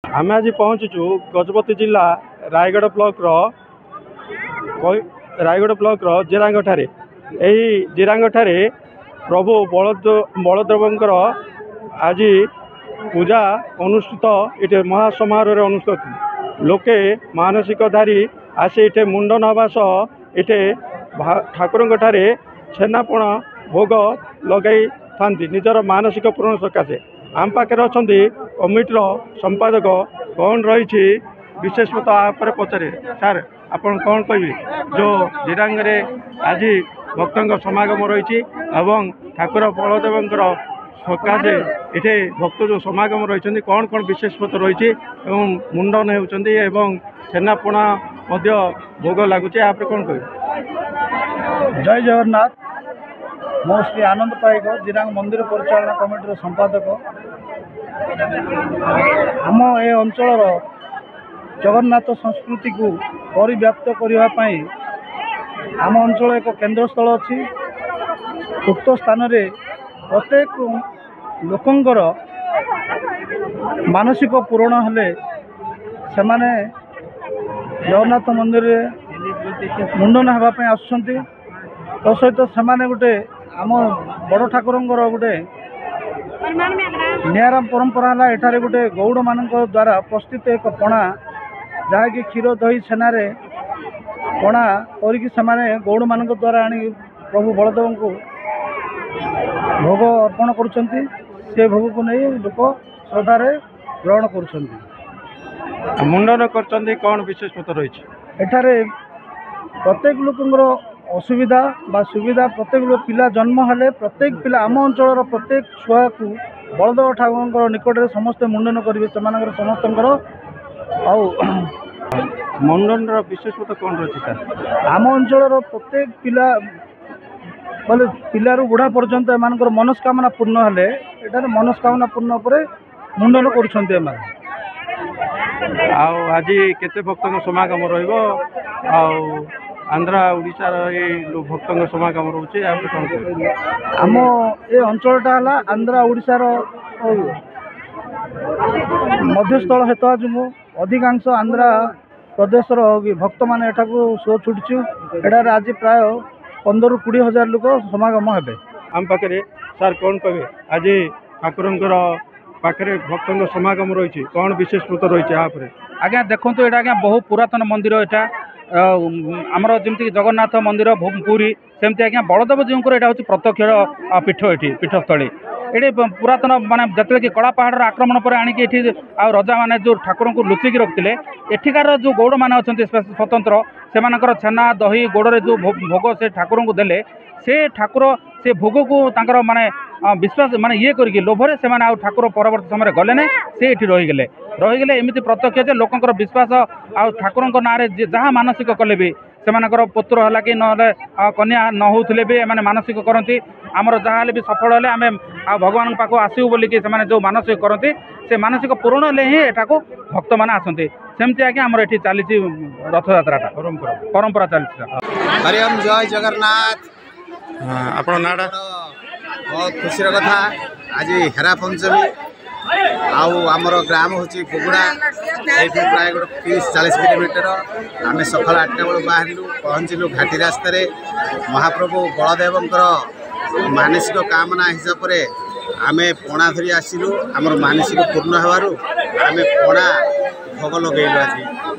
आम आज पहुँचुचु गजपति जिला रायगढ़ ब्लॉक जिरांगठारे यही जिरांगठारे प्रभु बलदेवंकर आज पूजा अनुष्ठित ये महासमारोह अनुष्ठित लोके मानसिकधारी आसी इटे मुंडन हवा सह इटे ठाकुर छेनापणा भोग लगे था निजर मानसिक पूरण सकाशे आम पाखे अच्छा कमिटर संपादक कौन रही विशेषतः आप पचारे सार आपन कौन कहे जो जिरांग आज भक्तों समागम रही ठाकुर बलदेवंकर सकाशे इटे भक्त जो समागम रही कौन कौन विशेषत्व रही मुंडन होती छेनापणा भोग लगुच आप कौन कहे। जय जगन्नाथ। मो श्री आनंद पाइक जिरांग मंदिर परिचालना कमिटर संपादक आम ए अंचल जगन्नाथ संस्कृति को परिव्याप्त करने आम अंचल एक केंद्र स्थल अच्छी उक्त स्थान रे प्रत्येक लोकंकर मानसिक पूरण हेले से माने जगन्नाथ मंदिर मुंडन होगापी आसुँच तो सहित से गोटे आम बड़ ठाकुर गोटे निराम परंपरा है एठारे गोटे गौड़ मान द्वारा प्रस्तुत एक पणा जहाँकि क्षीर दही छेना पणा करके गौड़ मान द्वारा आनी प्रभु बलदेव को भोग अर्पण कर भोग को नहीं लोक श्रद्धार ग्रहण कर मुंडन कर कौन विशेषता रही एठारे प्रत्येक लोकर असुविधा बा सुविधा प्रत्येक लोक पिला जन्म हेले प्रत्येक पिला आम अंचल प्रत्येक छुआ को बलदेव ठाकुर निकट में समस्ते मुंडन करेंगे से समस्त मुंडन विशेषता कौन रही आम अंचल प्रत्येक पिला बोले पिलारू बुढ़ा पर्यंत एम मनस्कामना पूर्ण हेले एटार मनस्कामना पूर्ण पर मुंडन कर आज केते भक्तों समागम रहिबो आंध्रा उड़ीसार भक्तों समागम रोचे आम ए अंचलटा है आंध्रा उड़ीसार मध्यस्थल हेतु जो अधिकांश आंध्रा प्रदेशर भक्त मैंने शो छुटचु एटार आज प्राय 15-20 हजार लोक समागम हे आम पाखे सार कौन कहे आज ठाकुर पाखे भक्तों समागम रही कौन विशेषता रही आज्ञा देखो तो यहाँ आज्ञा बहुत पुरातन मंदिर यहाँ आमर जमीक जगन्नाथ मंदिर पुरी सेमती आज्ञा बलदेव जीव यहाँ हूँ प्रत्यक्ष पीठ ये पीठस्थली ये पुरातन माने जिते कि कला पहाड़ आक्रमण पर आणिक रजा मैंने जो ठाकुर को लुचिक रखते एठिकार जो गौड़ मैंने अच्छा स्वतंत्र से छेना दही गोड़े जो भोग से ठाकुर को देले से ठाकुर से भोग को तांकर माने विश्वास माने ये करके लोभरे से माने ठाकुर परवर्त समय गले से ये रहीगले एमती प्रत्यक्ष जे लोकंर विश्वास ठाकुर ना जहाँ मानसिक कले भी से पुत्र है कि ना कन्या न होते भी एम मानसिक करती आमर जहाँ भी सफल हेले आम भगवान पाक आसू बोलिकी से जो मानसिक करती से मानसिक पूरण हेले ही एटा भक्त मैंने आसती सेमती आज्ञा आमर ये चली रथ यात्रा परंपरा चलती। हरिओम जय जगन्नाथ। आप नाड़ा बहुत खुशी कथा आज हेरा पंचमी आमर ग्राम हूँ बुगुड़ा ये प्राय 30-40 किलोमीटर आम सकाल 8टा बेलू बाहर पहुँचलु घाटी रास्त महाप्रभु बलदेवंकर मानसिक कामना हिसाब से आम पणा धरी आसिलु आमर मानसिक पूर्ण होवारु आम पणा भोग लगेलु आज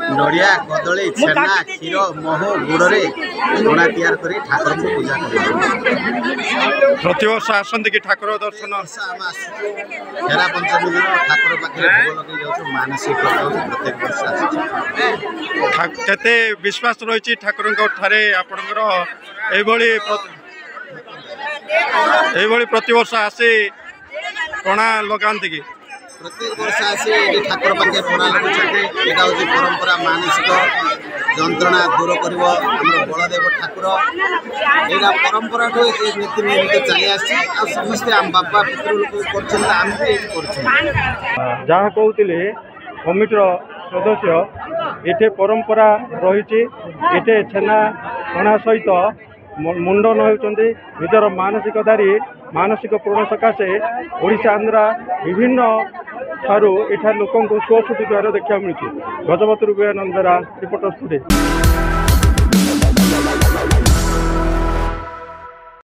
नड़िया कदली छेना क्षीर महू गुड़े पणा तैयार कर ठाकुर को पूजा कर प्रतिवर्ष आसती कि ठाकुर दर्शन हेरा पंचमी दिन ठाकुर पाखे भोग लगे जाऊँ मानसिक प्रत्येक वर्ष केते विश्वास रही ठाकुर आपणकर प्रतिवर्ष आसी पणा लगाती कि प्रत्येक वर्ष आसी ठाकुर पाखे पणा लगुचे यहाँ हूँ परंपरा मानसिक जंत्रणा दूर कर बलदेव ठाकुर यहाँ परंपरा नीति नियमित चली आसी समस्ते आम बापा पितृ लोक करम भी जहाँ कहते कमिटर सदस्य ये परंपरा रही छेना पणा सहित मुंडन होती निजर मानसिकधारी ମାନସିକ ପୂରଣ ସକାଶେ ଓଡ଼ିଶା ଆନ୍ଧ୍ରା ବିଭିନ୍ନ ଠାରୁ ଏଠାରେ ଲୋକଙ୍କୁ ସୁଅ ଛୁଟୁଥିବାର ଦେଖିବାକୁ ମିଳୁଛି। ଗଜପତିରୁ ବିନନ୍ଦରା ରିପୋର୍ଟର ସ୍ଟୁଡିଓ।